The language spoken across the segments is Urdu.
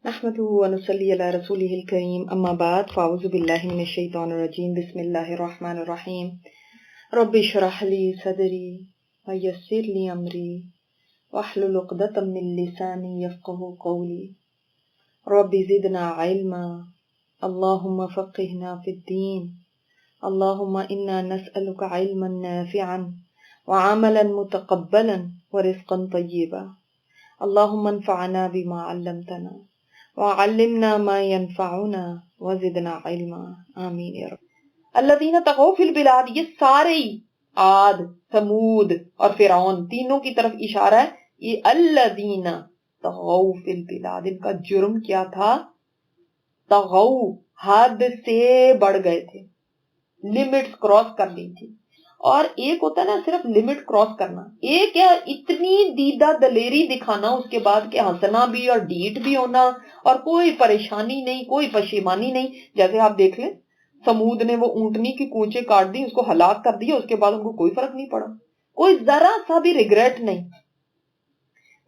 نحمده ونصلي على رسوله الكريم اما بعد فاعوذ بالله من الشيطان الرجيم بسم الله الرحمن الرحيم رب اشرح لي صدري ويسر لي امري واحلل عقدة من لساني يفقهوا قولي رب زدنا علما اللهم فقهنا في الدين اللهم انا نسألك علما نافعا وعملا متقبلا ورزقا طيبا اللهم انفعنا بما علمتنا وعلمنا ما ينفعنا وزدنا علما آمین یا رب۔ الذین طغوا فی البلاد، یہ سارے عاد، ثمود اور فرعون تینوں کی طرف اشارہ ہے۔ یہ الذین طغوا فی البلاد، ان کا جرم کیا تھا؟ طغوا، حد سے بڑھ گئے تھے، لمٹس کراس کر لی تھی۔ اور ایک ہوتا ہے نا صرف لمٹ کراس کرنا، ایک ہے اتنی دیدہ دلیری دکھانا، اس کے بعد کہ ہنسنا بھی اور ڈیٹ بھی ہونا اور کوئی پریشانی نہیں، کوئی پشیمانی نہیں۔ جیسے آپ دیکھ لیں سمود نے وہ اونٹنی کی کونچے کاٹ دی، اس کو ہلاک کر دیا، اس کے بعد ان کو کوئی فرق نہیں پڑا، کوئی ذرا سا بھی ریگریٹ نہیں۔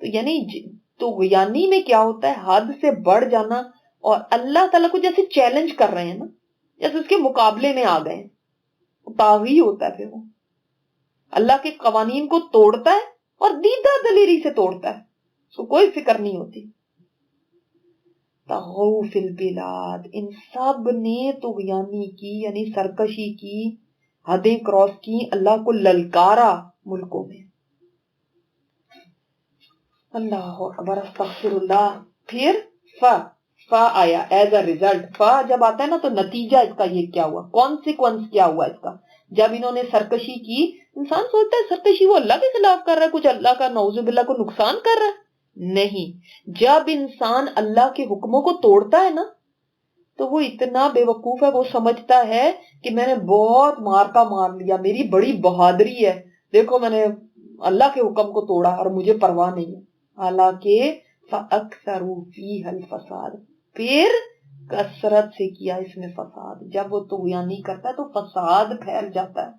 تو یعنی میں کیا ہوتا ہے؟ حد سے بڑھ جانا، اور اللہ تعالیٰ کو جیسے چیلنج کر رہے ہیں نا، جیسے اس کے مقابلے میں آ گئے ہیں، طاغی ہوتا ہے۔ پھر وہ اللہ کے قوانین کو توڑتا ہے اور دیدہ دلیری سے توڑتا ہے، اس کو کوئی فکر نہیں ہوتی۔ طغوا فی البلاد، ان سب نے طغیانی کی، یعنی سرکشی کی، حدیں کراس کی، اللہ کو للکارا ملکوں میں۔ اللہ اکبر، استغفر اللہ۔ پھر فا آیا ایز اے ریزلٹ۔ فا جب آتا ہے نا تو نتیجہ اس کا یہ کیا ہوا، کانسیکوینس کیا ہوا اس کا۔ جب انہوں نے سرکشی کی، انسان سوچتا ہے سرکشی وہ اللہ کے خلاف کر رہا ہے، کچھ اللہ کا نعوذ باللہ کو نقصان کر رہا ہے، نہیں۔ جب انسان اللہ کے حکموں کو توڑتا ہے نا تو وہ اتنا بے وقوف ہے، وہ سمجھتا ہے کہ میں نے بہت مارکا مار لیا، میری بڑی بہادری ہے، دیکھو میں نے اللہ کے حکم کو توڑا اور مجھے پرواہ نہیں ہے۔ حالانکہ فَأَكْثَرُوا فِيهَا الْفَسَادَ، پھر کثرت سے کیا اس میں فساد۔ جب وہ طغیانی کرتا ہے تو فساد پھیل جاتا ہے،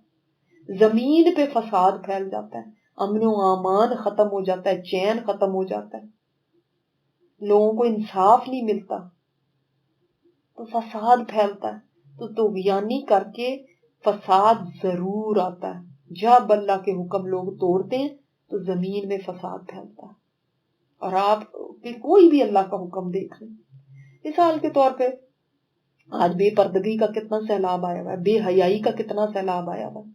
زمین پہ فساد پھیل جاتا ہے، امن و امان ختم ہو جاتا ہے، چین ختم ہو جاتا ہے، لوگوں کو انصاف نہیں ملتا، تو فساد پھیلتا ہے۔ تو طغیانی کر کے فساد ضرور آتا ہے۔ جب اللہ کے حکم لوگ توڑتے ہیں تو زمین میں فساد پھیلتا ہے۔ اور آپ پھر کوئی بھی اللہ کا حکم دیکھ لیں، مثال کے طور پہ آج بے پردگی کا کتنا سیلاب آیا ہوا ہے، بے حیائی کا کتنا سیلاب آیا ہوا ہے۔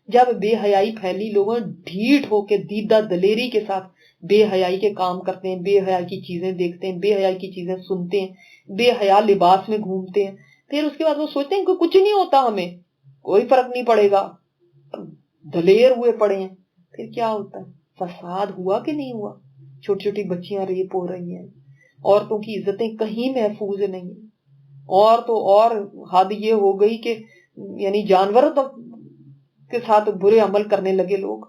جب بے حیائی پھیلی، لوگوں ڈھیٹ ہو کے دیدہ دلیری کے ساتھ بے حیائی کے کام کرتے ہیں، بے حیائی کی چیزیں دیکھتے ہیں، بے حیائی کی چیزیں سنتے ہیں، بے حیا لباس میں گھومتے ہیں، پھر اس کے بعد وہ سوچتے ہیں کہ کچھ نہیں ہوتا، ہمیں کوئی فرق نہیں پڑے گا، دلیر ہوئے پڑے ہیں۔ پھر کیا ہوتا ہے؟ فساد ہوا کہ نہیں ہوا؟ چھوٹی چھوٹی بچیاں ریپ ہو رہی ہیں، عورتوں کی عزتیں کہیں محفوظ نہیں ہیں، اور تو اور حد یہ ہو گئی کہ یعنی جانوروں کے ساتھ برے عمل کرنے لگے لوگ۔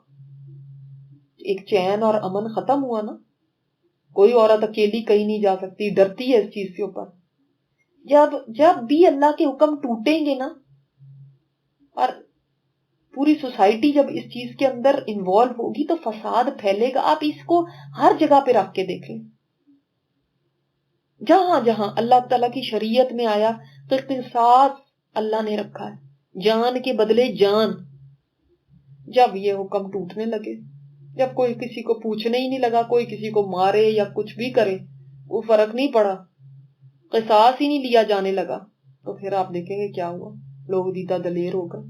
ایک چین اور امن ختم ہوا نا، کوئی عورت اکیلی کہیں نہیں جا سکتی، ڈرتی ہے اس چیز کے اوپر۔ جب بھی اللہ کے حکم ٹوٹیں گے نا، اور پوری سوسائٹی جب اس چیز کے اندر انوالو ہوگی تو فساد پھیلے گا۔ آپ اس کو ہر جگہ پہ رکھ کے دیکھیں، جہاں جہاں اللہ تعالیٰ کی شریعت میں آیا تو قصاص اللہ نے رکھا ہے، جان کے بدلے جان۔ جب یہ حکم ٹوٹنے لگے، جب کوئی کسی کو پوچھنے ہی نہیں لگا، کوئی کسی کو مارے یا کچھ بھی کرے، وہ فرق نہیں پڑا، قصاص ہی نہیں لیا جانے لگا، تو پھر آپ دیکھیں گے کیا ہوا، لوگ دیدہ دلیر ہو گئے،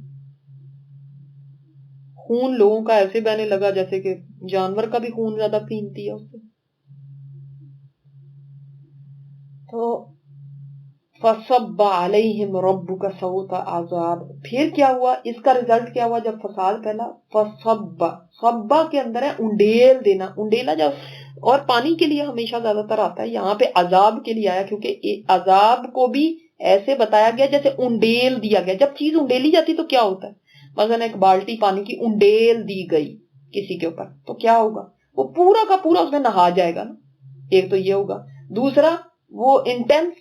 خون لوگوں کا ایسے بہنے لگا جیسے کہ جانور کا بھی خون زیادہ پینتی ہے اس سے۔ تو فَصَبَّ عَلَيْهِمْ رَبُّكَ سَوْطَ عَذَابٍ، پھر کیا ہوا، اس کا ریزلٹ کیا ہوا جب فساد پھیلا؟ فَصَبَّ، صبا کے اندر ہے انڈیل دینا، انڈیلا جب، اور پانی کے لیے ہمیشہ زیادہ تر آتا ہے، یہاں پہ عذاب کے لیے آیا کیونکہ عذاب کو بھی ایسے بتایا گیا جیسے انڈیل دیا گیا۔ جب چیز انڈیلی جاتی تو کیا ہوتا ہے؟ مثلا ایک بالٹی پانی کی انڈیل دی گئی کسی کے اوپر تو کیا ہوگا؟ وہ پورا کا پورا اس میں نہا جائے گا نا، ایک تو یہ ہوگا۔ دوسرا وہ انٹینس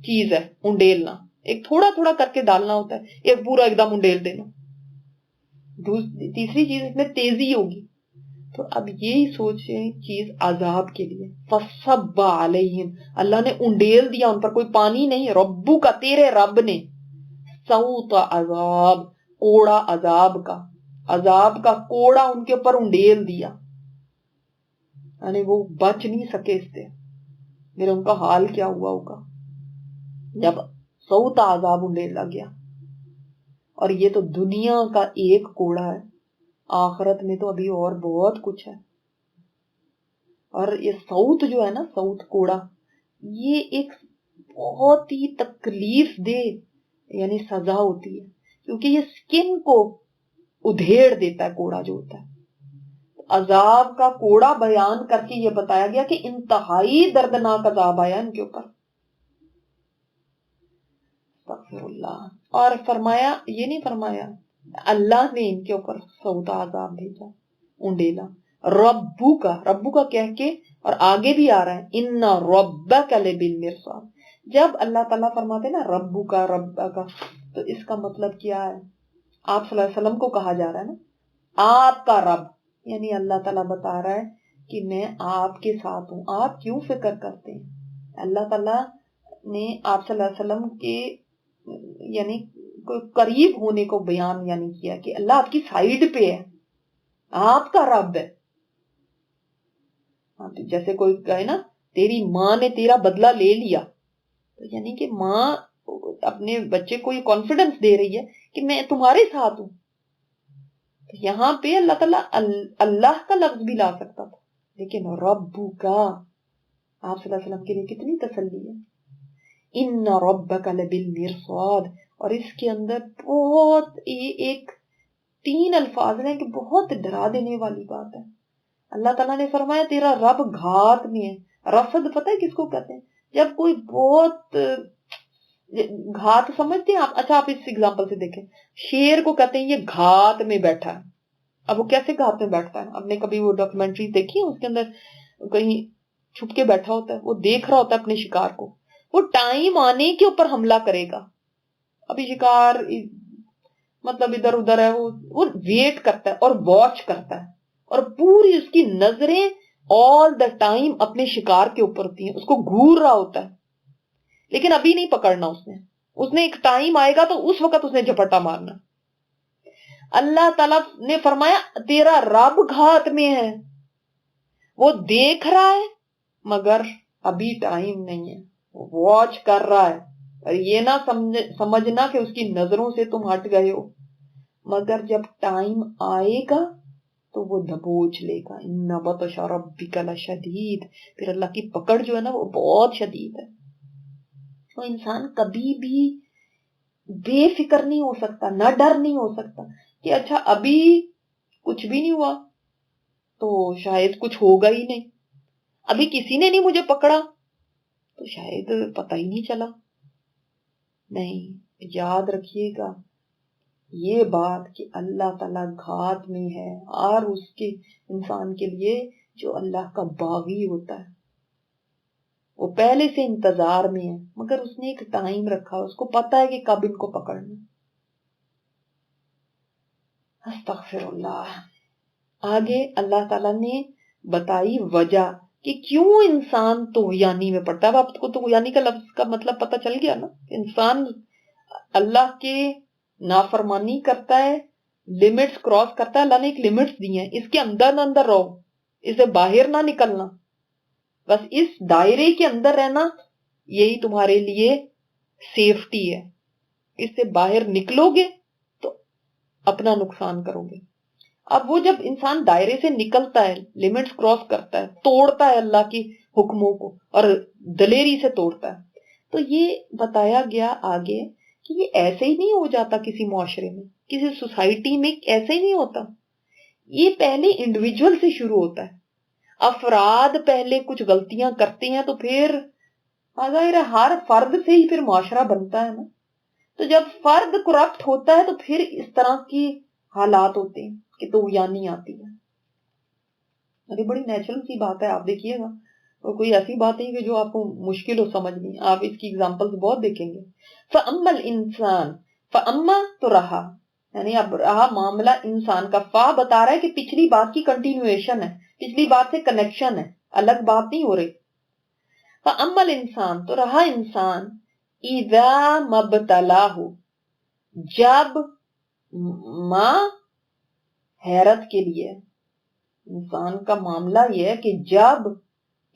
چیز ہے انڈیلنا، ایک تھوڑا تھوڑا کر کے ڈالنا ہوتا ہے، ایک پورا ایک دم انڈیل دینا۔ تیسری چیز اس میں تیزی ہوگی، تو اب یہی سوچیں چیز عذاب کے لیے، فصب علیہم، اللہ نے انڈیل دیا ان پر، کوئی پانی نہیں، ربو کا، تیرے رب نے، صوت عذاب، کوڑا عذاب کا کوڑا ان کے اوپر انڈیل دیا، یعنی وہ بچ نہیں سکے اس سے۔ میرے ان کا حال کیا ہوا ہوگا جب صوت عذاب انڈیلا گیا۔ اور یہ تو دنیا کا ایک کوڑا ہے، آخرت میں تو ابھی اور بہت کچھ ہے۔ اور یہ صوت جو ہے نا، صوت کوڑا، یہ ایک بہت ہی تکلیف دہ یعنی سزا ہوتی ہے، کیونکہ یہ سکن کو ادھیڑ دیتا ہے، کوڑا جو ہوتا ہے۔ عذاب کا کوڑا بیان کر کے یہ بتایا گیا کہ انتہائی دردناک عذاب آیا ان کے اوپر۔ استغفر اللہ۔ اور فرمایا، یہ نہیں فرمایا اللہ نے ان کے اوپر صوت عذاب بھیجا، انڈیلا، ربو کا کہہ کے، اور آگے بھی آ رہا ہے ان ربک لبالمرصاد۔ جب اللہ تعالیٰ فرماتے نا ربو کا تو اس کا مطلب کیا ہے؟ آپ صلی اللہ علیہ وسلم کو کہا جا رہا ہے نا آپ کا رب، یعنی اللہ تعالیٰ بتا رہا ہے کہ میں آپ کے ساتھ ہوں، آپ کیوں فکر کرتے ہیں؟ اللہ تعالیٰ نے آپ صلی اللہ علیہ وسلم کے یعنی کوئی قریب ہونے کو بیان یعنی کیا کہ اللہ آپ کی سائیڈ پہ ہے، آپ کا رب ہے۔ جیسے کوئی کہے نا تیری ماں نے تیرا بدلہ لے لیا، تو یعنی کہ ماں اپنے بچے کو یہ کانفیڈنس دے رہی ہے کہ میں تمہارے ساتھ ہوں۔ تو یہاں پہ اللہ تعالیٰ اللہ کا لفظ بھی لا سکتا تھا، لیکن ربو کا آپ صلی اللہ علیہ وسلم کے لیے کتنی تسلی ہے۔ ان ربک لبالمرصاد، اور اس کے اندر بہت ایک 3 الفاظ ہیں کہ بہت ڈرا دینے والی بات ہے۔ اللہ تعالیٰ نے فرمایا تیرا رب گھات میں ہے۔ رصد پتہ ہے کس کو کہتے ہیں؟ جب کوئی بہت گھات سمجھتے ہیں آپ؟ اچھا آپ اس ایگزامپل سے دیکھیں، شیر کو کہتے ہیں یہ گھات میں بیٹھا ہے۔ اب وہ کیسے گھات میں بیٹھتا ہے؟ آپ نے کبھی وہ ڈاکومنٹری دیکھی ہے؟ اس کے اندر کہیں چھپ کے بیٹھا ہوتا ہے، وہ دیکھ رہا ہوتا ہے اپنے شکار کو، وہ ٹائم آنے کے اوپر حملہ کرے گا۔ ابھی شکار مطلب ادھر ادھر ہے، وہ ویٹ کرتا ہے اور واچ کرتا ہے، اور پوری اس کی نظریں آل دا ٹائم اپنے شکار کے اوپر ہوتی ہیں، اس کو گھور رہا ہوتا ہے، لیکن ابھی نہیں پکڑنا اس نے ایک ٹائم آئے گا تو اس وقت اس نے جھپٹا مارنا۔ اللہ تعالیٰ نے فرمایا تیرا رب گھات میں ہے، وہ دیکھ رہا ہے مگر ابھی ٹائم نہیں ہے، واچ کر رہا ہے۔ اور یہ نہ سمجھنا کہ اس کی نظروں سے تم ہٹ گئے ہو، مگر جب ٹائم آئے گا تو وہ دبوچ لے گا۔ ان بطش ربک لشدید، پھر اللہ کی پکڑ جو ہے نا وہ بہت شدید ہے۔ تو انسان کبھی بھی بے فکر نہیں ہو سکتا، نہ ڈر نہیں ہو سکتا کہ اچھا ابھی کچھ بھی نہیں ہوا تو شاید کچھ ہوگا ہی نہیں، ابھی کسی نے نہیں مجھے پکڑا تو شاید پتہ ہی نہیں چلا۔ نہیں، یاد رکھیے گا یہ بات کہ اللہ تعالیٰ گھات میں ہے، اور اس کے انسان کے لیے جو اللہ کا باغی ہوتا ہے وہ پہلے سے انتظار میں ہے، مگر اس نے ایک ٹائم رکھا، اس کو پتا ہے کہ کب ان کو پکڑنا۔ استغفر اللہ۔ آگے اللہ تعالیٰ نے بتائی وجہ کہ کیوں انسان طغیانی میں پڑتا ہے۔ اب آپ کو طغیانی کا لفظ کا مطلب پتہ چل گیا نا، انسان اللہ کے نافرمانی کرتا ہے، لمٹس کراس کرتا ہے۔ اللہ نے ایک لمٹس دی ہیں، اس کے اندر نہ اندر رہو، اسے باہر نہ نکلنا، بس اس دائرے کے اندر رہنا، یہی تمہارے لیے سیفٹی ہے۔ اس سے باہر نکلو گے تو اپنا نقصان کرو گے۔ اب وہ جب انسان دائرے سے نکلتا ہے، لمٹس کراس کرتا ہے، توڑتا ہے اللہ کی حکموں کو اور دلیری سے توڑتا ہے، تو یہ بتایا گیا آگے کہ یہ ایسے ہی نہیں ہو جاتا کسی معاشرے میں، کسی سوسائٹی میں ایسے ہی نہیں ہوتا۔ یہ پہلے انڈیویجول سے شروع ہوتا ہے، افراد پہلے کچھ غلطیاں کرتے ہیں تو پھر ظاہر ہے ہر فرد سے ہی پھر معاشرہ بنتا ہے نا۔ تو جب فرد کرپٹ ہوتا ہے تو پھر اس طرح کی حالات ہوتے ہیں کہ طغیانی آتی ہے۔ ابھی بڑی نیچرل سی بات ہے، آپ دیکھیے گا، اور کوئی ایسی بات نہیں کہ جو آپ کو مشکل ہو سمجھنی، آپ اس کی ایگزامپلز بہت دیکھیں گے۔ فَأَمَّا الْإِنسان، فَأَمَّا تو رہا یعنی اب رہا معاملہ انسان کا، فا بتا رہا ہے کہ پچھلی بات کی کنٹینویشن ہے، پچھلی بات سے کنیکشن ہے، الگ بات نہیں ہو رہی. فَأَمَّا الْإِنسان، تو رہا انسان، اِذَا مَبْتَلَاهُ، جب ماں حیرت کے لیے، انسان کا معاملہ یہ ہے کہ جب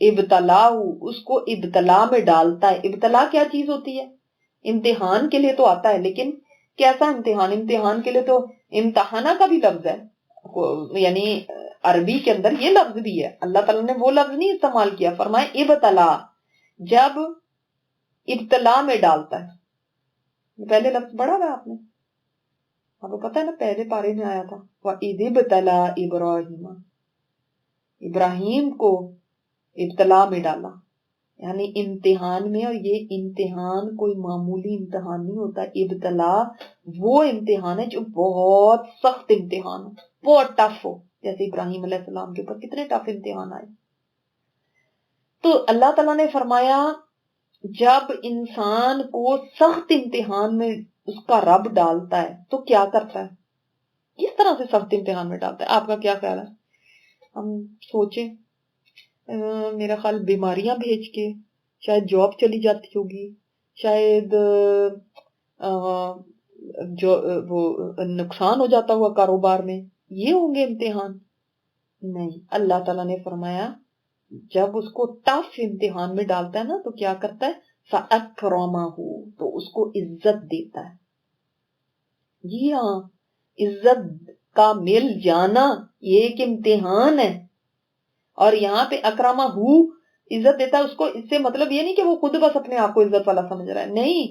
ابتلاہ، اس کو ابتلا میں ڈالتا ہے. ابتلا کیا چیز ہوتی ہے؟ امتحان کے لیے تو آتا ہے، لیکن کیسا امتحان؟ امتحان کے لیے تو امتحانہ کا بھی لفظ ہے، یعنی عربی کے اندر یہ لفظ بھی ہے. اللہ تعالیٰ نے وہ لفظ نہیں استعمال کیا، فرمائے ابتلا، جب ابتلا میں ڈالتا ہے. پہلے لفظ پڑھا ہے آپ نے، آپ کو پتا ہے نا، پہلے پارے میں آیا تھا وَإِذِ ابْتَلَىٰ إِبْرَاهِيمَ، ابراہیم کو ابتلا میں ڈالا، یعنی امتحان میں. اور یہ امتحان کوئی معمولی امتحان نہیں ہوتا، ابتلا وہ امتحان ہے جو بہت سخت امتحان ہو، بہت ٹف ہو. جیسے ابراہیم علیہ السلام کے اوپر کتنے ٹف امتحان آئے. تو اللہ تعالیٰ نے فرمایا جب انسان کو سخت امتحان میں اس کا رب ڈالتا ہے تو کیا کرتا ہے؟ کس طرح سے سخت امتحان میں ڈالتا ہے؟ آپ کا کیا خیال ہے؟ ہم سوچیں، میرا خیال بیماریاں بھیج کے، شاید جاب چلی جاتی ہوگی، شاید جو وہ نقصان ہو جاتا ہوا کاروبار میں، یہ ہوں گے امتحان؟ نہیں، اللہ تعالیٰ نے فرمایا جب اس کو ٹف امتحان میں ڈالتا ہے نا تو کیا کرتا ہے؟ فَأَكْرَمَهُ، تو اس کو عزت دیتا ہے. جی ہاں، عزت کا مل جانا یہ ایک امتحان ہے. اور یہاں پہ اکرامہ عزت دیتا ہے اس کو، اس سے مطلب یہ نہیں کہ وہ خود بس اپنے آپ کو عزت والا سمجھ رہا ہے، نہیں،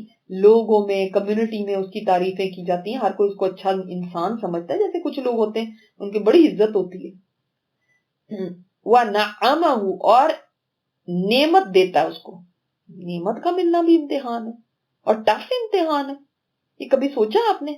لوگوں میں، کمیونٹی میں اس کی تعریفیں کی جاتی ہیں، ہر کوئی اس کو اچھا انسان سمجھتا ہے. جیسے کچھ لوگ ہوتے ہیں ان کی بڑی عزت ہوتی ہے. وَنَعَمَهُ، اور نعمت دیتا ہے اس کو. نعمت کا ملنا بھی امتحان ہے اور ٹف امتحان ہے. یہ کبھی سوچا آپ نے؟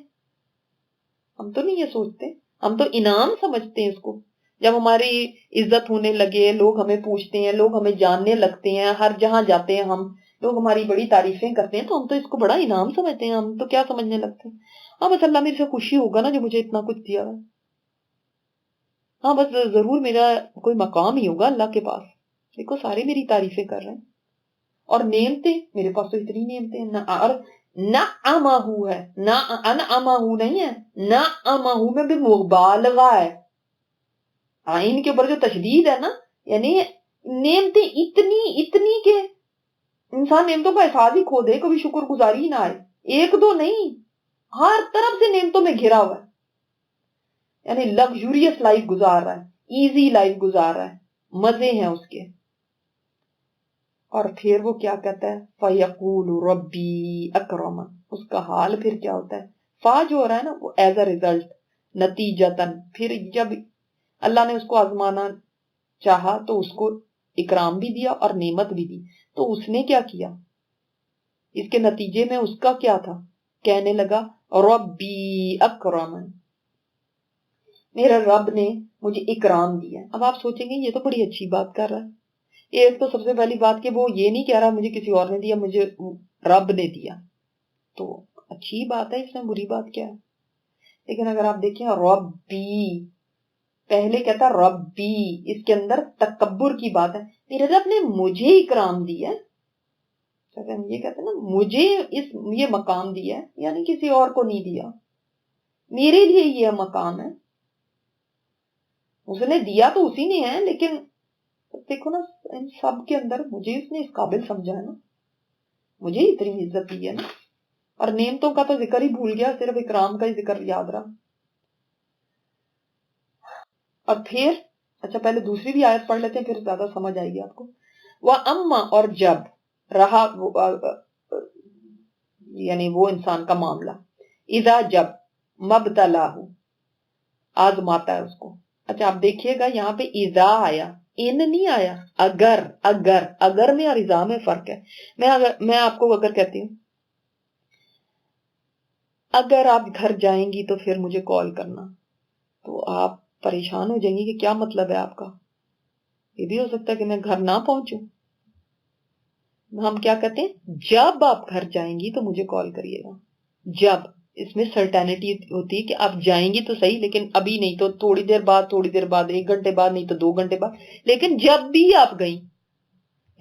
ہم تو نہیں یہ سوچتے، ہم تو انعام سمجھتے ہیں اس کو. جب ہماری عزت ہونے لگے، لوگ ہمیں پوچھتے ہیں، لوگ ہمیں جاننے لگتے ہیں، ہر جہاں جاتے ہیں ہم، لوگ ہماری بڑی تعریفیں کرتے ہیں، تو ہم تو اس کو بڑا انعام سمجھتے ہیں. ہم تو کیا سمجھنے لگتے ہیں؟ ہاں بس اللہ میرے سے خوشی ہوگا نا جو مجھے اتنا کچھ دیا ہے. ہاں بس ضرور میرا کوئی مقام ہی ہوگا اللہ کے پاس. دیکھو سارے میری تعریفیں کر رہے ہیں. اور نعمتیں، میرے پاس تو اتنی نعمتیں ہیں. اور نعمہ ہے، انعمہ نہیں ہے، نعمہ میں بھی مبالغہ ہے. آئین کے اوپر جو تشدید ہے نا، یعنی نعمتیں اتنی کہ انسان نعمتوں کا احساس ہی کھو دے، کبھی شکر گزاری ہی نہ آئے. ایک دو نہیں، ہر طرف سے نعمتوں میں گھرا ہوا ہے. یعنی لگژوریس لائف گزار رہا ہے، ایزی لائف گزار رہا ہے، مزے ہیں اس کے. اور پھر وہ کیا کہتا ہے؟ فَيَقُولُ رَبِّي أَكْرَمَنِ، اس کا حال پھر کیا ہوتا ہے؟ فا جو ہو رہا ہے نا، وہ ایز اے ریزلٹ، نتیجتاً، پھر جب اللہ نے اس کو آزمانا چاہا تو اس کو اکرام بھی دیا اور نعمت بھی دی. تو اس نے کیا کیا؟ اس کے نتیجے میں اس کا کیا تھا؟ کہنے لگا ربی اکرمن، میرا رب نے مجھے اکرام دیا. اب آپ سوچیں گے یہ تو بڑی اچھی بات کر رہا ہے. ایک تو سب سے پہلی بات کہ وہ یہ نہیں کہہ رہا مجھے کسی اور نے دیا، مجھے رب نے دیا. تو اچھی بات ہے، اس میں بری بات کیا ہے؟ لیکن اگر آپ دیکھیں ربی، پہلے کہتا ربی، اس کے اندر تکبر کی بات ہے. میرے رب نے مجھے اکرام دیا، یہ کہتے ہیں نا مجھے یہ مقام دیا ہے، یعنی کسی اور کو نہیں دیا، میرے لیے یہ مقام ہے. اس نے دیا تو اسی نے ہے، لیکن دیکھو نا ان سب کے اندر مجھے اس نے اس قابل سمجھا ہے نا، مجھے اتنی عزت دی ہے نا. اور نعمتوں کا تو ذکر ہی بھول گیا، صرف اکرام کا ہی ذکر یاد رہا. اور پھر اچھا پہلے دوسری بھی آیت پڑھ لیتے ہیں، پھر زیادہ سمجھ آئے گی آپ کو. وَأَمَّا، اور جب رہا یعنی وہ انسان کا معاملہ، اذا جب مبتلاہ آزماتا ہے اس کو. اچھا آپ دیکھیے گا یہاں پہ اذا آیا، ان نہیں آیا. اگر میں اور اذا میں فرق ہے. میں آپ کو اگر کہتی ہوں اگر آپ گھر جائیں گی تو پھر مجھے کال کرنا، تو آپ پریشان ہو جائیں گی کہ کیا مطلب ہے آپ کا. یہ بھی ہو سکتا ہے کہ میں گھر نہ پہنچوں. ہم کیا کہتے ہیں؟ جب آپ گھر جائیں گی تو مجھے کال کریے گا. جب اس میں سرٹینٹی ہوتی ہے کہ آپ جائیں گی تو صحیح، لیکن ابھی نہیں تو تھوڑی دیر بعد، 1 گھنٹے بعد، نہیں تو 2 گھنٹے بعد، لیکن جب بھی آپ گئیں.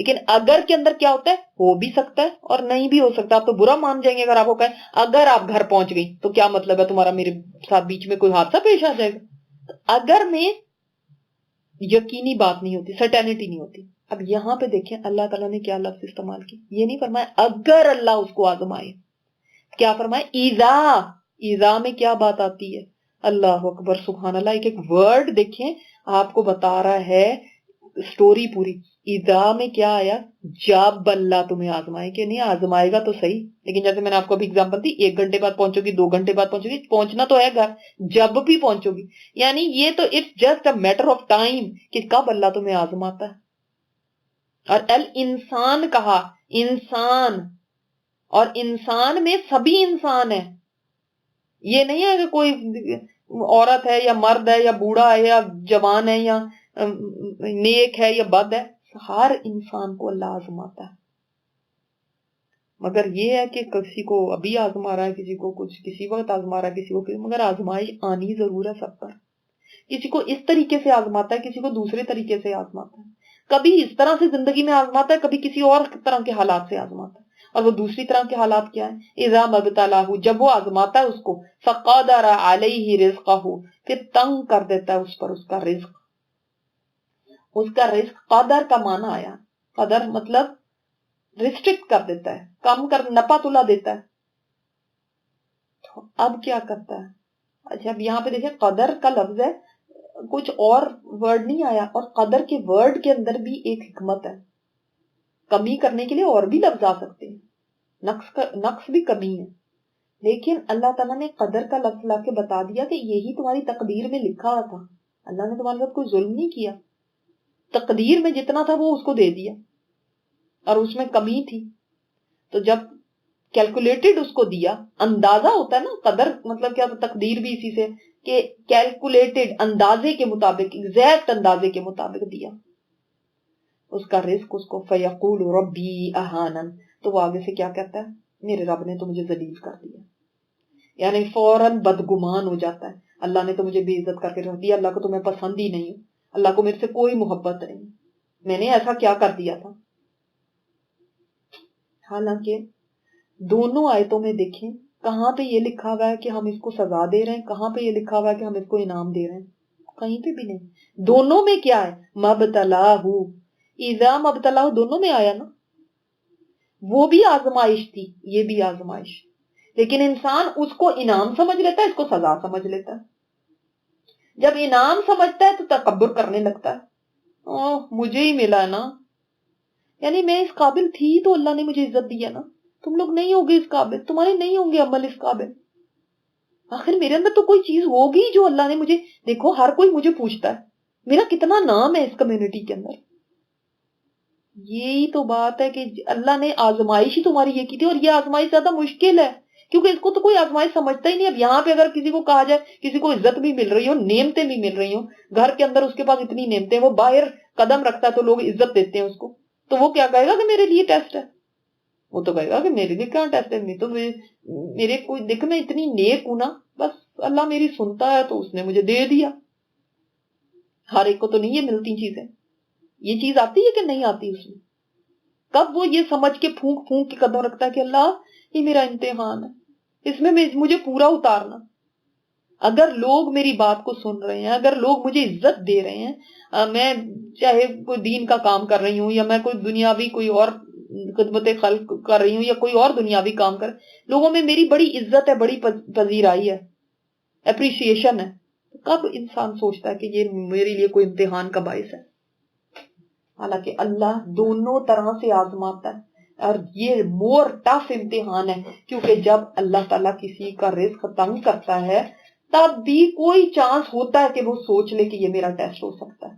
لیکن اگر کے اندر کیا ہوتا ہے، ہو بھی سکتا ہے اور نہیں بھی ہو سکتا. آپ تو برا مان جائیں گے اگر آپ کو کہیں اگر آپ گھر پہنچ گئی تو کیا مطلب ہے تمہارا میرے ساتھ بیچ میں کوئی حادثہ پیش آ جائے گا. اگر میں یقینی بات نہیں ہوتی، سرٹینٹی نہیں ہوتی. اب یہاں پہ دیکھیں اللہ تعالیٰ نے کیا لفظ استعمال کی. یہ نہیں فرمایا اگر اللہ اس کو آزمائے، کیا فرمایا اذا. اذا میں کیا بات آتی ہے؟ اللہ اکبر سبحان اللہ. ایک ورڈ دیکھیں آپ کو بتا رہا ہے سٹوری پوری. اذا میں کیا آیا؟ جب اللہ تمہیں آزمائے. کہ نہیں آزمائے گا تو صحیح، لیکن جیسے میں نے آپ کو ابھی اگزامپل دی، 1 گھنٹے بعد پہنچو گی، 2 گھنٹے بعد پہنچو گی، پہنچنا تو ہے گھر جب بھی پہنچو گی. یعنی یہ تو it's just a matter of time کہ کب اللہ تمہیں آزماتا ہے. اور الانسان کہا، انسان، اور انسان میں سبھی انسان ہے. یہ نہیں ہے کہ کوئی عورت ہے یا مرد ہے یا بوڑھا ہے یا جوان ہے یا نیک ہے یا بد ہے. ہر انسان کو اللہ آزماتا ہے. مگر یہ ہے کہ کسی کو ابھی آزما رہا ہے، کسی کو کسی وقت آزما رہا ہے، کسی کو مگر آزمائش آنی ضرور ہے سب پر. کسی کو اس طریقے سے آزماتا ہے، کسی کو دوسرے طریقے سے آزماتا ہے. کبھی اس طرح سے زندگی میں آزماتا ہے، کبھی کسی اور طرح کے حالات سے آزماتا ہے. اور وہ دوسری طرح کے حالات کیا ہیں؟ اذا مبتلاہ، جب وہ آزماتا ہے اس کو، فقدر علیہ رزقہ، پھر تنگ کر دیتا ہے اس پر اس کا رزق. اس کا رزق قدر کا معنی آیا. قدر مطلب ریسٹرکٹ کر دیتا ہے، کم کر، نپا تلا دیتا ہے. تو اب کیا کرتا ہے؟ اچھا اب یہاں پہ دیکھیں قدر کا لفظ ہے، کچھ اور ورڈ نہیں آیا. اور قدر کے ورڈ کے اندر بھی ایک حکمت ہے. کمی کرنے کے لیے اور بھی لفظ آ سکتے ہیں، نقص بھی کمی ہے، لیکن اللہ تعالیٰ نے قدر کا لفظ لا کے بتا دیا کہ یہی تمہاری تقدیر میں لکھا ہوا تھا. اللہ نے تمہارے ساتھ کوئی ظلم نہیں کیا. تقدیر میں جتنا تھا وہ اس کو دے دیا، اور اس میں کمی تھی تو جب کیلکولیٹڈ اس کو دیا. اندازہ ہوتا ہے نا، قدر مطلب کیا ہوتا، تقدیر بھی اسی سے کہ کیلکولیٹڈ، اندازے کے مطابق، ایگزیکٹ اندازے کے مطابق دیا اس کا رزق اس کو. فیقول ربی اہانن، تو وہ آگے سے کیا کہتا ہے؟ میرے رب نے تو مجھے ذلیل کر دیا. یعنی فوراً بدگمان ہو جاتا ہے، اللہ نے تو مجھے بے عزت کر کے رکھ دیا، اللہ کو تو میں پسند ہی نہیں ہوں، اللہ کو میرے سے کوئی محبت نہیں، میں نے ایسا کیا کر دیا تھا. حالانکہ دونوں آیتوں میں دیکھیں کہاں پہ یہ لکھا ہوا ہے کہ ہم اس کو سزا دے رہے ہیں، کہاں پہ یہ لکھا ہوا ہے کہ ہم اس کو انعام دے رہے ہیں. کہیں پہ بھی نہیں. دونوں میں کیا ہے؟ مبتلاہ، اذا مبتلاہ، دونوں میں آیا نا. وہ بھی آزمائش تھی، یہ بھی آزمائش، لیکن انسان اس کو انعام سمجھ لیتا ہے، اس کو سزا سمجھ لیتا ہے. جب انعام سمجھتا ہے تو تکبر کرنے لگتا ہے، مجھے ہی ملا نا، یعنی میں اس قابل تھی تو اللہ نے مجھے عزت دیا نا، تم لوگ نہیں ہوگے اس قابل، تمہارے نہیں ہوں گے عمل اس قابل. آخر میرے اندر تو کوئی چیز ہوگی جو اللہ نے مجھے، دیکھو ہر کوئی مجھے پوچھتا ہے میرا کتنا نام ہے اس کمیونٹی کے اندر. یہی تو بات ہے کہ اللہ نے آزمائش ہی تمہاری یہ کی تھی، اور یہ آزمائش زیادہ مشکل ہے کیونکہ اس کو تو کوئی آزمائش سمجھتا ہی نہیں. اب یہاں پہ اگر کسی کو کہا جائے، کسی کو عزت بھی مل رہی ہو، نعمتیں بھی مل رہی ہوں، گھر کے اندر اس کے پاس اتنی نعمتیں، وہ باہر قدم رکھتا ہے تو لوگ عزت دیتے ہیں اس کو، تو وہ کیا کہے گا کہ میرے لیے ٹیسٹ ہے؟ وہ تو کہے گا کہ میرے لیے کیا ٹیسٹ ہے، تو میرے کوئی دیکھ، میں اتنی نیک ہوں نا، بس اللہ میری سنتا ہے تو اس نے مجھے دے دیا. ہر ایک کو تو نہیں یہ ملتی چیزیں. یہ چیز آتی ہے کہ نہیں آتی اس میں؟ کب وہ یہ سمجھ کے پھونک پھونک کے قدم رکھتا ہے کہ اللہ یہ میرا امتحان ہے، اس میں مجھے پورا اتارنا. اگر لوگ میری بات کو سن رہے ہیں، اگر لوگ مجھے عزت دے رہے ہیں، میں چاہے کوئی دین کا کام کر رہی ہوں یا میں کوئی دنیاوی کوئی اور خدمت خلق کر رہی ہوں یا کوئی اور دنیاوی کام کر، لوگوں میں میری بڑی عزت ہے، بڑی پذیرائی ہے، اپریشیشن ہے، کب انسان سوچتا ہے کہ یہ میرے لیے کوئی امتحان کا باعث ہے؟ حالانکہ اللہ دونوں طرح سے آزماتا ہے، اور یہ مور ٹف امتحان ہے، کیونکہ جب اللہ تعالیٰ کسی کا رزق تنگ کرتا ہے تب بھی کوئی چانس ہوتا ہے کہ وہ سوچ لے کہ یہ میرا ٹیسٹ ہو سکتا ہے.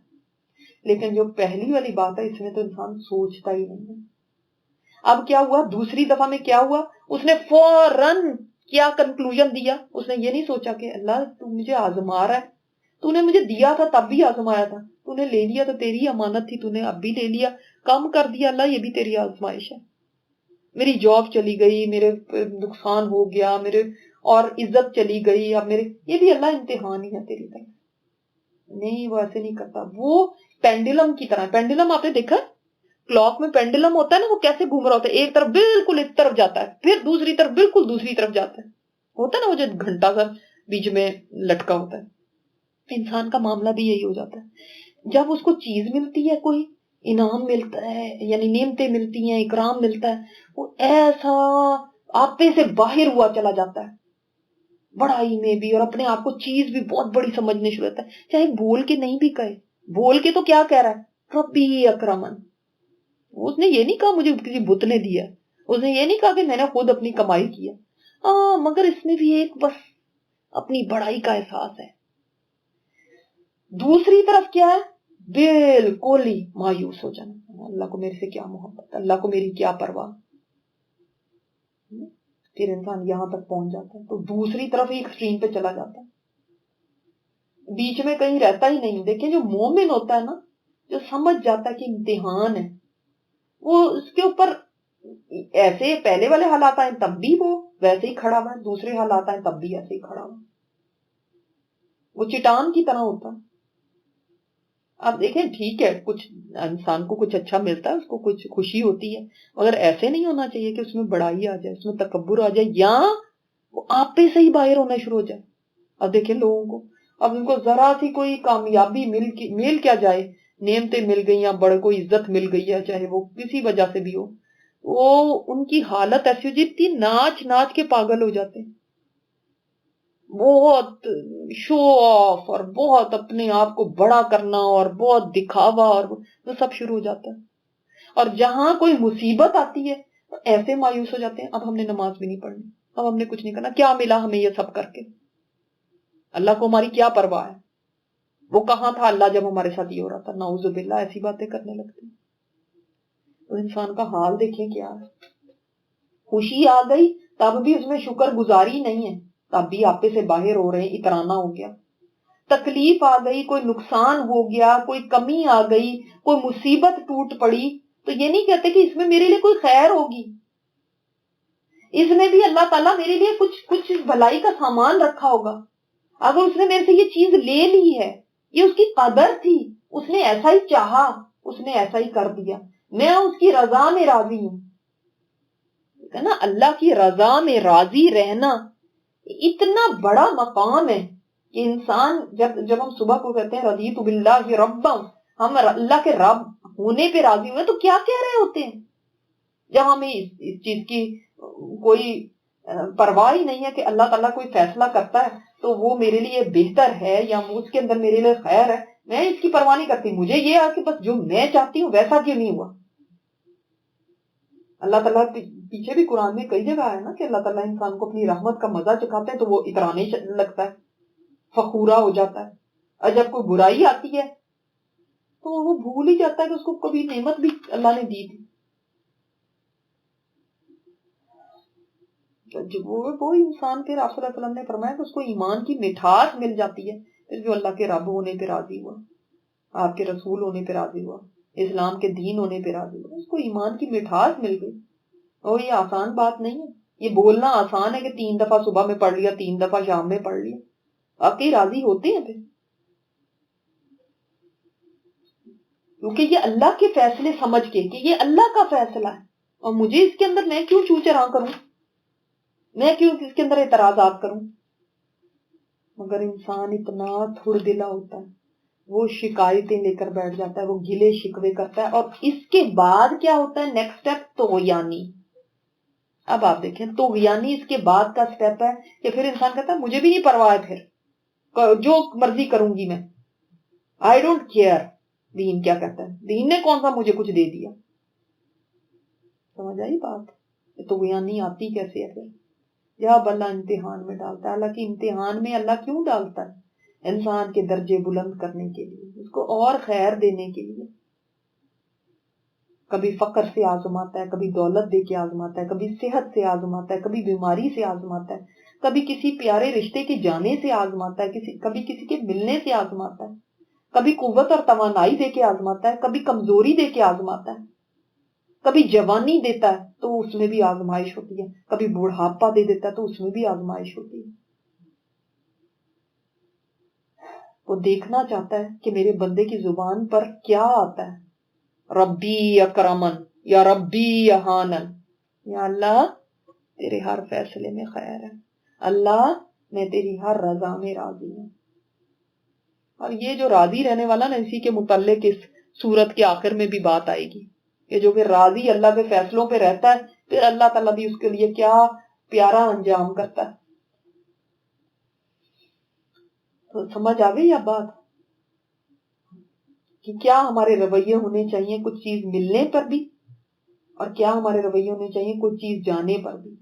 لیکن جو پہلی والی بات ہے اس میں تو انسان سوچتا ہی نہیں ہے. اب کیا ہوا؟ دوسری دفعہ میں کیا ہوا؟ اس نے فوراً کیا کنکلوژن دیا؟ اس نے یہ نہیں سوچا کہ اللہ تو مجھے آزما رہا ہے، تو نے مجھے دیا تھا تب بھی آزمایا تھا، تو نے لے لیا تو تیری امانت تھی، تو نے اب بھی لے لیا، کم کر دیا اللہ یہ بھی تیری آزمائش ہے. میری جاب چلی گئی، میرے نقصان ہو گیا، میرے اور عزت چلی گئی. اب میرے یہ بھی اللہ امتحان ہی ہے تیری طرف. نہیں وہ ایسے نہیں کرتا. وہ پینڈولم کی طرح. پینڈولم آپ نے دیکھا کلاک میں پینڈولم ہوتا ہے نا, وہ کیسے گھوم رہا ہوتا ہے, ایک طرف بالکل ایک طرف جاتا ہے, پھر دوسری طرف بالکل دوسری طرف جاتا ہے, ہوتا ہے نا وہ جو گھنٹہ سا بیچ میں لٹکا ہوتا ہے. انسان کا معاملہ بھی یہی ہو جاتا ہے. جب اس کو چیز ملتی ہے, کوئی انعام ملتا ہے, یعنی نعمتیں ملتی ہیں, اکرام ملتا ہے, وہ ایسا آپے سے باہر ہوا چلا جاتا ہے, بڑائی میں بھی, اور اپنے آپ کو چیز بھی بہت بڑی سمجھنے شروع ہوتا ہے, چاہے بول کے نہیں بھی کہے. بول کے تو کیا کہہ رہا ہے, ربی اکرمن. اس نے یہ نہیں کہا مجھے کسی بت نے دیا, اس نے یہ نہیں کہا کہ میں نے خود اپنی کمائی کیا, مگر اس میں بھی ایک بس اپنی بڑائی کا احساس ہے. دوسری طرف کیا ہے, بالکل ہی مایوس ہو جانا, اللہ کو میرے سے کیا محبت, اللہ کو میری کیا پرواہ. پھر انسان یہاں تک پہنچ جاتا ہے, تو دوسری طرف ہی ایکسٹریم پہ چلا جاتا ہے, بیچ میں کہیں رہتا ہی نہیں. دیکھیں جو مومن ہوتا ہے نا, جو سمجھ جاتا ہے کہ امتحان ہے, وہ اس کے اوپر ایسے پہلے والے حالات آئے تب بھی وہ ویسے ہی کھڑا ہوا ہے, دوسرے حالات آئے تب بھی ایسے ہی کھڑا ہوا. وہ چٹان کی طرح ہوتا ہے. آپ دیکھیں ٹھیک ہے, کچھ انسان کو کچھ اچھا ملتا ہے, اس کو کچھ خوشی ہوتی ہے, مگر ایسے نہیں ہونا چاہیے کہ اس میں بڑائی آ جائے, اس میں تکبر آ جائے, یا وہ آپ پہ سے ہی باہر ہونا شروع ہو جائے. اب دیکھیں لوگوں کو, اب ان کو ذرا سی کوئی کامیابی مل کیا جائے, نعمتیں مل گئی یا بڑے کو عزت مل گئی ہے, چاہے وہ کسی وجہ سے بھی ہو, وہ ان کی حالت ایسی ہو جاتی, ناچ ناچ کے پاگل ہو جاتے ہیں. بہت شو آف اور بہت اپنے آپ کو بڑا کرنا اور بہت دکھاوا, اور وہ سب شروع ہو جاتا ہے. اور جہاں کوئی مصیبت آتی ہے تو ایسے مایوس ہو جاتے ہیں, اب ہم نے نماز بھی نہیں پڑھنی, اب ہم نے کچھ نہیں کرنا, کیا ملا ہمیں یہ سب کر کے, اللہ کو ہماری کیا پرواہ ہے, وہ کہاں تھا اللہ جب ہمارے ساتھ یہ ہو رہا تھا. نعوذ باللہ, ایسی باتیں کرنے لگتے ہیں. تو انسان کا حال دیکھیں کیا ہے. خوشی آ گئی تب بھی اس میں شکر گزاری نہیں ہے, تب بھی آپے سے باہر ہو رہے ہیں, اترانا ہو گیا. تکلیف آ گئی, کوئی نقصان ہو گیا, کوئی کمی آ گئی, کوئی مصیبت ٹوٹ پڑی, تو یہ نہیں کہتے کہ اس میں میرے لیے کوئی خیر ہوگی, اس میں بھی اللہ تعالیٰ میرے لیے کچھ بھلائی کا سامان رکھا ہوگا. اگر اس نے میرے سے یہ چیز لے لی ہے, یہ اس کی قدر تھی, اس نے ایسا ہی چاہا, اس نے ایسا ہی کر دیا, میں اس کی رضا میں راضی ہوں. ہے نا, اللہ کی رضا میں راضی رہنا اتنا بڑا مقام ہے کہ انسان جب ہم صبح کو کہتے ہیں رضیت باللہ ربا, ہم اللہ کے رب ہونے پہ راضی ہوئے, تو کیا کہہ رہے ہوتے ہیں جب ہمیں اس چیز کی کوئی پرواہ ہی نہیں ہے کہ اللہ تعالیٰ کوئی فیصلہ کرتا ہے تو وہ میرے لیے بہتر ہے یا اس کے اندر میرے لیے خیر ہے, میں اس کی پرواہ نہیں کرتی, مجھے یہ ہے کہ بس جو میں چاہتی ہوں ویسا کیوں نہیں ہوا. اللہ تعالیٰ پیچھے بھی قرآن میں کئی جگہ ہے نا کہ اللہ تعالیٰ انسان کو اپنی رحمت کا مزہ چکھاتے ہیں تو وہ اترانے لگتا ہے, فخورا ہو جاتا ہے, اور جب کوئی برائی آتی ہے تو وہ بھول ہی جاتا ہے کہ اس کو کبھی نعمت بھی اللہ نے دی تھی. وہ انسان پھر آپ صلی اللہ علیہ وسلم نے فرمایا کہ اس کو ایمان کی مٹھاس مل جاتی ہے, پھر جو اللہ کے رب ہونے پہ راضی ہوا, آپ کے رسول ہونے پہ راضی ہوا, اسلام کے دین ہونے پہ راضی ہوا, اس کو ایمان کی مٹھاس مل گئی. اور یہ آسان بات نہیں ہے, یہ بولنا آسان ہے کہ 3 دفعہ صبح میں پڑھ لیا, 3 دفعہ شام میں پڑھ لیا, آپ کے راضی ہوتے ہیں پھر, کیونکہ یہ اللہ کے فیصلے سمجھ کے کہ یہ اللہ کا فیصلہ ہے, اور مجھے اس کے اندر میں کیوں چو چراں کروں, میں کیوں اس کے اندر اعتراضات کروں. مگر انسان اتنا تھوڑ دلا ہوتا ہے, وہ شکایتیں لے کر بیٹھ جاتا ہے, وہ گلے شکوے کرتا ہے, اور اس کے بعد کیا ہوتا ہے نیکسٹ سٹیپ, طغیانی. اب آپ دیکھیں طغیانی اس کے بعد کا سٹیپ ہے کہ پھر انسان کہتا ہے مجھے بھی نہیں پرواہ ہے, پھر جو مرضی کروں گی میں, آئی ڈونٹ کیئر. دین کیا کہتا ہے, دین نے کون سا مجھے کچھ دے دیا. سمجھ آئی بات, طغیانی آتی کیسے ہے پھر, جب اللہ امتحان میں ڈالتا ہے. اللہ کی امتحان میں اللہ کیوں ڈالتا ہے, انسان کے درجے بلند کرنے کے لیے, اس کو اور خیر دینے کے لیے. کبھی فقر سے آزماتا ہے, کبھی دولت دے کے آزماتا ہے, کبھی صحت سے آزماتا ہے, کبھی بیماری سے آزماتا ہے, کبھی کسی پیارے رشتے کے جانے سے آزماتا ہے, کبھی کسی کے ملنے سے آزماتا ہے, کبھی قوت اور توانائی دے کے آزماتا ہے, کبھی کمزوری دے کے آزماتا ہے. کبھی جوانی دیتا ہے تو اس میں بھی آزمائش ہوتی ہے، کبھی بوڑھاپا دے دیتا ہے تو اس میں بھی آزمائش ہوتی ہے. وہ دیکھنا چاہتا ہے کہ میرے بندے کی زبان پر کیا آتا ہے. ربی اکرمن یا ربی یہانن، یا اللہ تیرے ہر فیصلے میں خیر ہے، اللہ میں تیری ہر رضا میں راضی ہوں. اور یہ جو راضی رہنے والا نا، اسی کے متعلق اس سورت کے آخر میں بھی بات آئے گی کہ جو کہ راضی اللہ کے فیصلوں پہ رہتا ہے، پھر اللہ تعالیٰ بھی اس کے لیے کیا پیارا انجام کرتا ہے. تو سمجھ آ گئی اب بات کہ کیا ہمارے رویے ہونے چاہیے کچھ چیز ملنے پر بھی، اور کیا ہمارے رویے ہونے چاہیے کچھ چیز جانے پر بھی.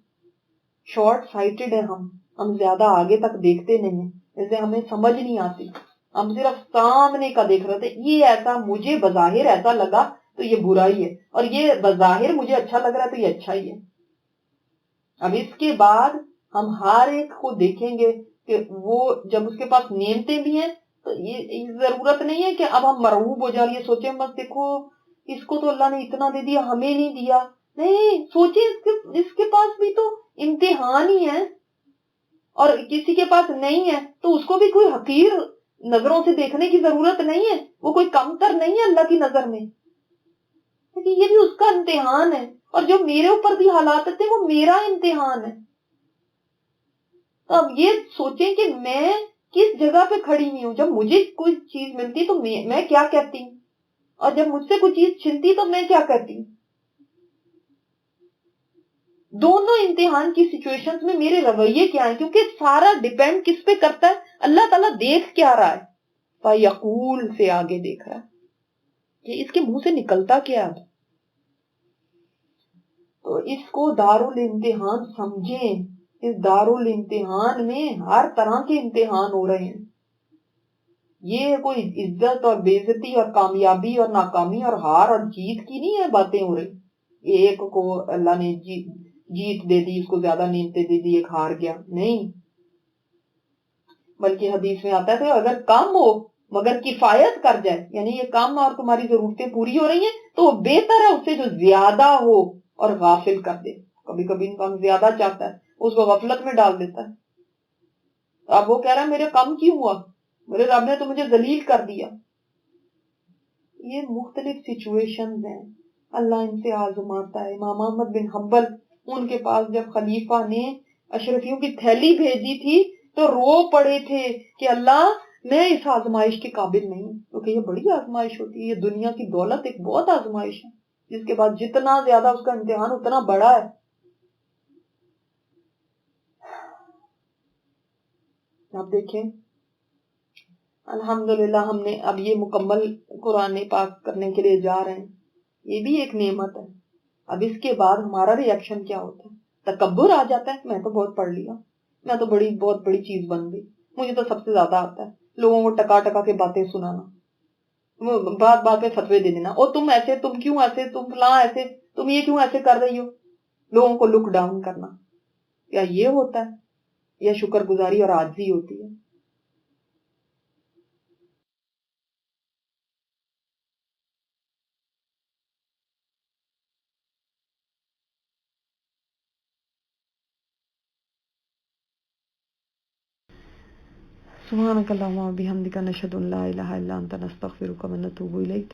شارٹ سائٹڈ ہے ہم زیادہ آگے تک دیکھتے نہیں ہیں، جیسے ہمیں سمجھ نہیں آتی، ہم صرف سامنے کا دیکھ رہے تھے. یہ ایسا مجھے بظاہر ایسا لگا تو یہ برائی ہے، اور یہ بظاہر مجھے اچھا لگ رہا ہے تو یہ اچھا ہی ہے. اب اس کے بعد ہم ہر ایک کو دیکھیں گے کہ وہ جب اس کے پاس نعمتیں بھی ہیں تو یہ ضرورت نہیں ہے کہ اب ہم مرعوب ہو جائیں، یہ سوچیں بس دیکھو اس کو تو اللہ نے اتنا دے دیا ہمیں نہیں دیا. نہیں، سوچیں اس کے پاس بھی تو امتحان ہی ہے، اور کسی کے پاس نہیں ہے تو اس کو بھی کوئی حقیر نظروں سے دیکھنے کی ضرورت نہیں ہے، وہ کوئی کمتر نہیں ہے اللہ کی نظر میں، یہ بھی اس کا امتحان ہے. اور جو میرے اوپر بھی حالات تھے وہ میرا امتحان ہے. اب یہ سوچیں کہ میں کس جگہ پہ کھڑی ہوئی ہوں. جب مجھے کوئی چیز ملتی تو میں کیا کہتی ہوں، اور جب مجھ سے کوئی چیز چھنتی تو میں کیا کہتی ہوں. دونوں امتحان کی سچویشنز میں میرے رویے کیا ہیں، کیونکہ سارا ڈیپینڈ کس پہ کرتا ہے، اللہ تعالیٰ دیکھ کیا رہا ہے. فَيَقُول سے آگے دیکھ رہا ہے کہ اس کے منہ سے نکلتا کیا ہے. تو اس کو دارالامتحان سمجھیں. اس دارالامتحان میں ہر طرح کے امتحان ہو رہے ہیں. یہ کوئی عزت اور بے عزتی اور کامیابی اور ناکامی اور ہار اور جیت کی نہیں ہے باتیں ہو رہی. ایک کو اللہ نے جیت دے دی، اس کو زیادہ نعمتیں دے دی، ایک ہار گیا. نہیں، بلکہ حدیث میں آتا ہے کہ اگر کم ہو مگر کفایت کر جائے، یعنی یہ کم اور تمہاری ضرورتیں پوری ہو رہی ہیں تو وہ بہتر ہے اس سے جو زیادہ ہو اور غافل کر دے. کبھی کبھی انسان زیادہ چاہتا ہے، اس کو غفلت میں ڈال دیتا ہے. اب وہ کہہ رہا ہے میرے کم کیوں ہوا، میرے رب نے تو مجھے ذلیل کر دیا. یہ مختلف سچویشنز ہیں، اللہ ان سے آزماتا ہے. امام احمد بن حنبل، ان کے پاس جب خلیفہ نے اشرفیوں کی تھیلی بھیجی تھی تو رو پڑے تھے کہ اللہ میں اس آزمائش کے قابل نہیں ہوں. کیونکہ یہ بڑی آزمائش ہوتی ہے، یہ دنیا کی دولت ایک بہت آزمائش ہے، جس کے بعد جتنا زیادہ اس کا امتحان اتنا بڑا ہے. آپ دیکھیں الحمدللہ ہم نے اب یہ مکمل قرآن پاک کرنے کے لیے جا رہے ہیں، یہ بھی ایک نعمت ہے. اب اس کے بعد ہمارا ری ایکشن کیا ہوتا ہے؟ تکبر آ جاتا ہے، میں تو بہت پڑھ لیا، میں تو بہت بڑی چیز بن گئی، مجھے تو سب سے زیادہ آتا ہے. لوگوں کو ٹکا ٹکا کے باتیں سنانا، بات بات پہ فتوے دے دینا، اور تم ایسے، تم کیوں ایسے، تم فلاں ایسے، تم یہ کیوں ایسے کر رہی ہو. لوگوں کو لک ڈاؤن کرنا. کیا یہ ہوتا ہے؟ یا شکر گزاری اور عاجزی ہوتی ہے؟ سبحانک اللہم و بحمدک، نشہد ان لا الہ الا انت، نستغفرک و نتوب الیک.